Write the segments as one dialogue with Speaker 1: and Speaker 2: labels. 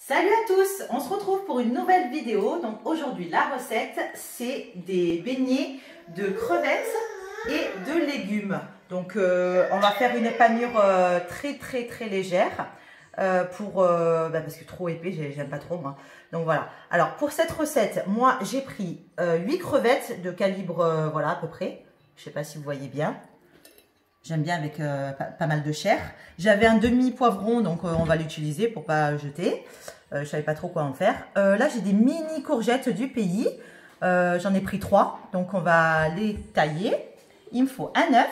Speaker 1: Salut à tous, on se retrouve pour une nouvelle vidéo. Donc aujourd'hui la recette c'est des beignets de crevettes et de légumes. Donc on va faire une panure très légère parce que trop épais j'aime pas trop moi. Donc voilà. Alors pour cette recette, moi j'ai pris 8 crevettes de calibre voilà à peu près. Je sais pas si vous voyez bien. J'aime bien avec pas mal de chair. J'avais un demi poivron, donc on va l'utiliser pour pas jeter. Je savais pas trop quoi en faire. Là, j'ai des mini courgettes du pays. J'en ai pris 3, donc on va les tailler. Il me faut un œuf.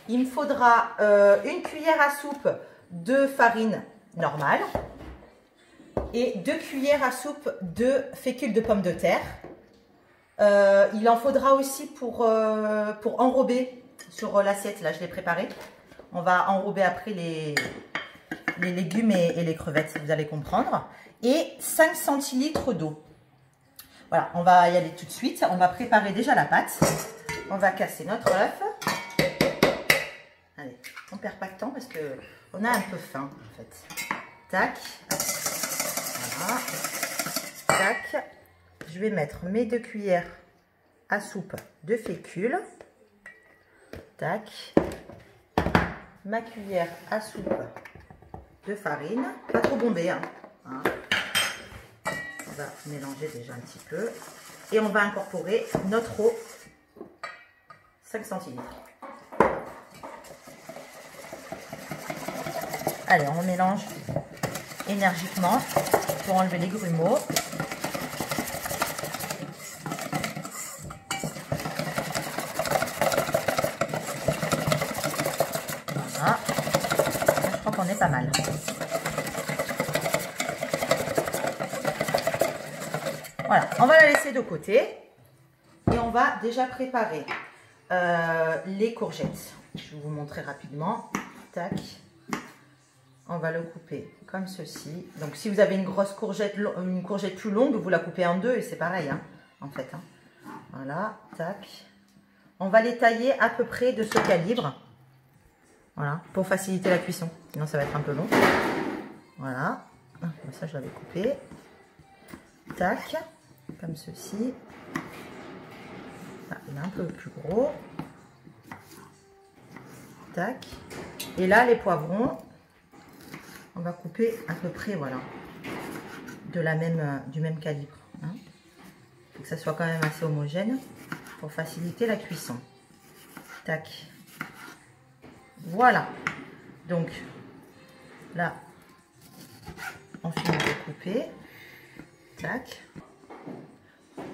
Speaker 1: Il me faudra une cuillère à soupe de farine normale et 2 cuillères à soupe de fécule de pommes de terre. Il en faudra aussi pour enrober sur l'assiette. Là, je l'ai préparé. On va enrober après les légumes et les crevettes, vous allez comprendre. Et 5 centilitres d'eau. Voilà, on va y aller tout de suite. On va préparer déjà la pâte. On va casser notre œuf. Allez, on perd pas de temps parce qu'on a un peu faim en fait. Tac. Voilà. Tac. Je vais mettre mes 2 cuillères à soupe de fécule. Tac. Ma cuillère à soupe de farine. Pas trop bombée. Hein. On va mélanger déjà un petit peu. Et on va incorporer notre eau. 5 centilitres. Allez, on mélange énergiquement pour enlever les grumeaux. Voilà. Je crois qu'on est pas mal. Voilà, on va la laisser de côté et on va déjà préparer les courgettes. Je vais vous montrer rapidement. Tac. On va le couper comme ceci. Donc si vous avez une grosse courgette, une courgette plus longue, vous la coupez en deux et c'est pareil hein, en fait. Hein. Voilà, tac. On va les tailler à peu près de ce calibre. Voilà, pour faciliter la cuisson. Sinon ça va être un peu long. Voilà. Ça je l'avais coupé. Tac. Comme ceci. Là, il est un peu plus gros. Tac. Et là les poivrons. On va couper à peu près, voilà, du même calibre. Hein. Faut que ça soit quand même assez homogène pour faciliter la cuisson. Tac. Voilà. Donc, là, on finit de couper. Tac.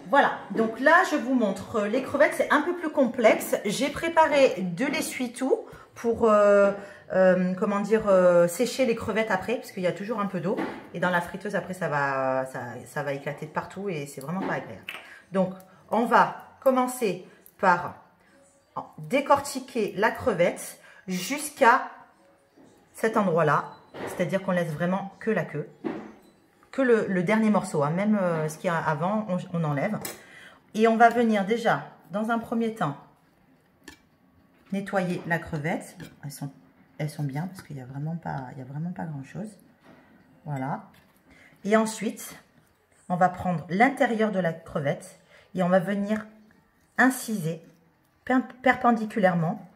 Speaker 1: Voilà. Donc là, je vous montre les crevettes. C'est un peu plus complexe. J'ai préparé de l'essuie-tout pour... comment dire, sécher les crevettes après, parce qu'il y a toujours un peu d'eau. Et dans la friteuse, après, ça va éclater de partout et c'est vraiment pas agréable. Donc, on va commencer par décortiquer la crevette jusqu'à cet endroit-là. C'est-à-dire qu'on laisse vraiment que la queue, que le dernier morceau. Hein. Même ce qu'il y a avant, on enlève. Et on va venir déjà, dans un premier temps, nettoyer la crevette. Elles sont bien parce qu'il n'y a vraiment pas grand chose. Voilà. Et ensuite, on va prendre l'intérieur de la crevette et on va venir inciser perpendiculairement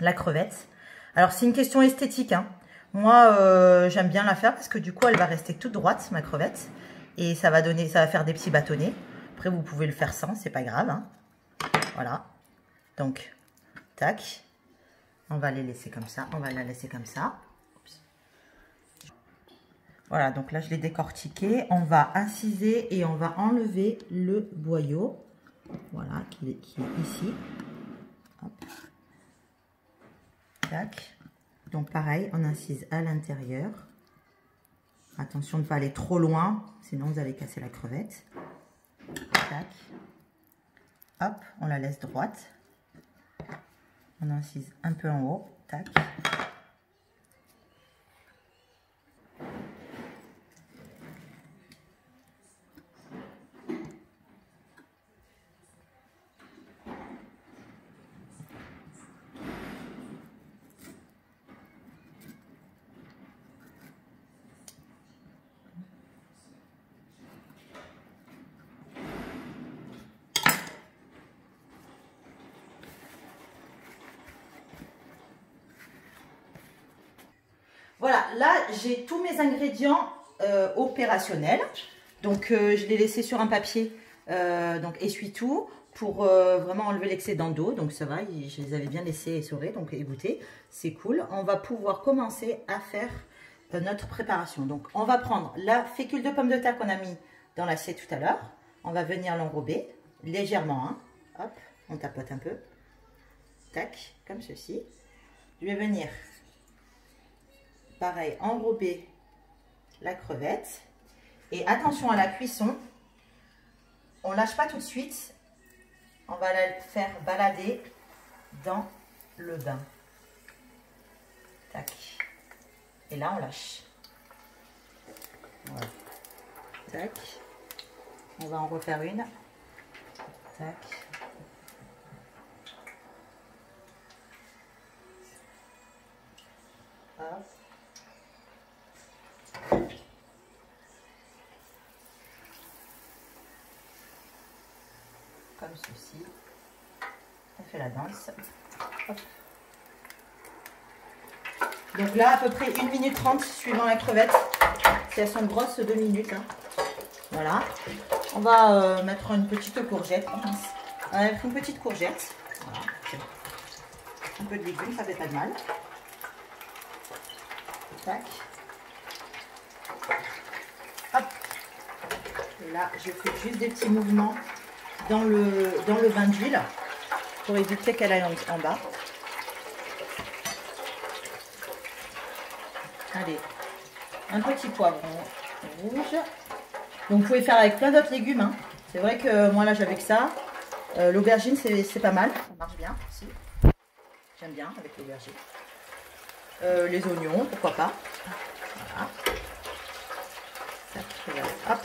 Speaker 1: la crevette. Alors, c'est une question esthétique. Hein. Moi, j'aime bien la faire parce que du coup, elle va rester toute droite, ma crevette. Et ça va faire des petits bâtonnets. Après, vous pouvez le faire sans, c'est pas grave. Hein. Voilà. Donc, tac. On va les laisser comme ça. On va la laisser comme ça. Oups. Voilà, donc là, je l'ai décortiqué. On va inciser et on va enlever le boyau. Voilà, qui est ici. Hop. Tac. Donc, pareil, on incise à l'intérieur. Attention de ne pas aller trop loin, sinon vous allez casser la crevette. Tac. Hop, on la laisse droite. On incise un peu en haut, tac. là j'ai tous mes ingrédients opérationnels. Donc je l'ai laissé sur un papier, donc essuie-tout, pour vraiment enlever l'excédent d'eau. Donc ça va, je les avais bien laissés essorer, donc égoutter, c'est cool. On va pouvoir commencer à faire notre préparation. Donc on va prendre la fécule de pomme de terre qu'on a mis dans l'assiette tout à l'heure. On va venir l'enrober légèrement, hein. Hop, on tapote un peu, tac, comme ceci. Je vais venir, pareil, enrober la crevette. Et attention à la cuisson, on lâche pas tout de suite, on va la faire balader dans le bain. Tac. Et là on lâche. Voilà. Tac. On va en refaire une. Tac. Hop. Comme ceci. On fait la danse. Hop. Donc là, à peu près 1 minute 30 suivant la crevette. Si elles sont grosses, 2 minutes. Hein. Voilà. On va mettre une petite courgette. On va mettre une petite courgette. Voilà. Un peu de légumes, ça fait pas de mal. Tac. Hop. Et là, je fais juste des petits mouvements dans le bain d'huile pour éviter qu'elle aille en bas. Allez, un petit poivron rouge. Donc vous pouvez faire avec plein d'autres légumes. Hein. C'est vrai que moi là j'avais que ça. L'aubergine c'est pas mal, ça marche bien aussi. J'aime bien avec l'aubergine. Les oignons, pourquoi pas. Voilà. Hop.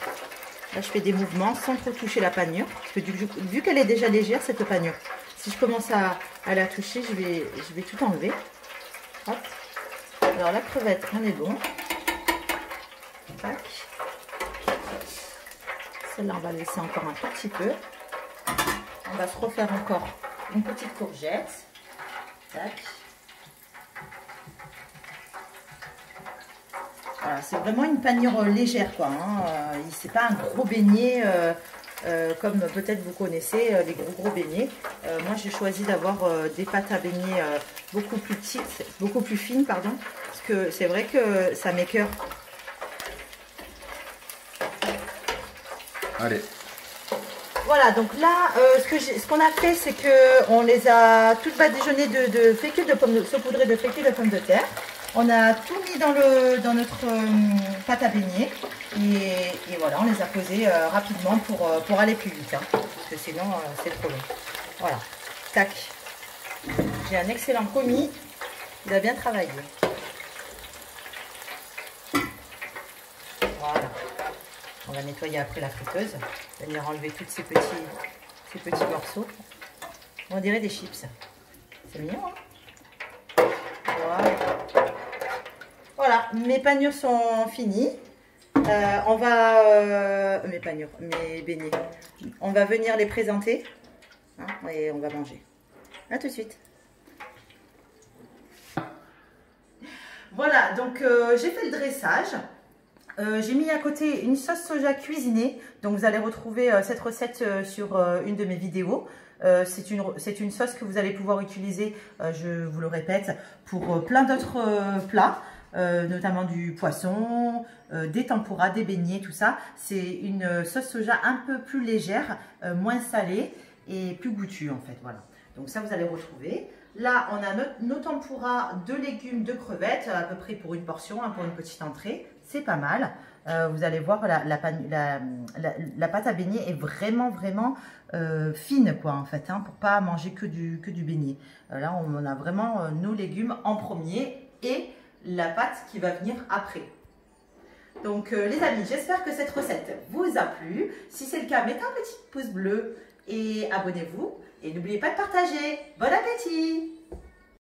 Speaker 1: Là, je fais des mouvements sans trop toucher la panure. Parce que vu qu'elle est déjà légère, cette panure, si je commence à la toucher, je vais tout enlever. Hop. Alors, la crevette, on est bon. Tac. Celle-là, on va laisser encore un tout petit peu. On va se refaire encore une petite courgette. Tac. Voilà, c'est vraiment une panure légère, quoi. Hein. C'est pas un gros beignet comme peut-être vous connaissez les gros beignets. Moi, j'ai choisi d'avoir des pâtes à beignets beaucoup plus petites, beaucoup plus fines, pardon, parce que c'est vrai que ça m'écœure.
Speaker 2: Allez.
Speaker 1: Voilà, donc là, ce qu'on a fait, c'est qu'on les a toutes badigeonnées de fécule de pommes, saupoudrées de fécule de pommes de terre. On a tout mis dans notre pâte à beignet et voilà, on les a posés rapidement pour aller plus vite, hein, parce que sinon c'est trop long. Voilà, tac. J'ai un excellent commis, il a bien travaillé. Voilà, on va nettoyer après la friteuse, venir enlever tous ces petits morceaux. On dirait des chips, c'est mignon, hein. Voilà. Voilà, mes panures sont finies. On va... mes beignets. On va venir les présenter. Hein, et on va manger. A tout de suite. Voilà, donc j'ai fait le dressage. J'ai mis à côté une sauce soja cuisinée. Donc vous allez retrouver cette recette sur une de mes vidéos. C'est une sauce que vous allez pouvoir utiliser, je vous le répète, pour plein d'autres plats. Notamment du poisson, des tempuras, des beignets, tout ça. C'est une sauce soja un peu plus légère, moins salée et plus goûtue en fait. Voilà. Donc ça vous allez retrouver. Là on a nos tempuras de légumes, de crevettes, à peu près pour une portion, hein, pour une petite entrée. C'est pas mal. Vous allez voir la pâte à beignet est vraiment fine quoi en fait, hein, pour pas manger que du beignet. Là on a vraiment nos légumes en premier et la pâte qui va venir après. Donc les amis, j'espère que cette recette vous a plu. Si c'est le cas, mettez un petit pouce bleu et abonnez-vous. Et n'oubliez pas de partager. Bon appétit!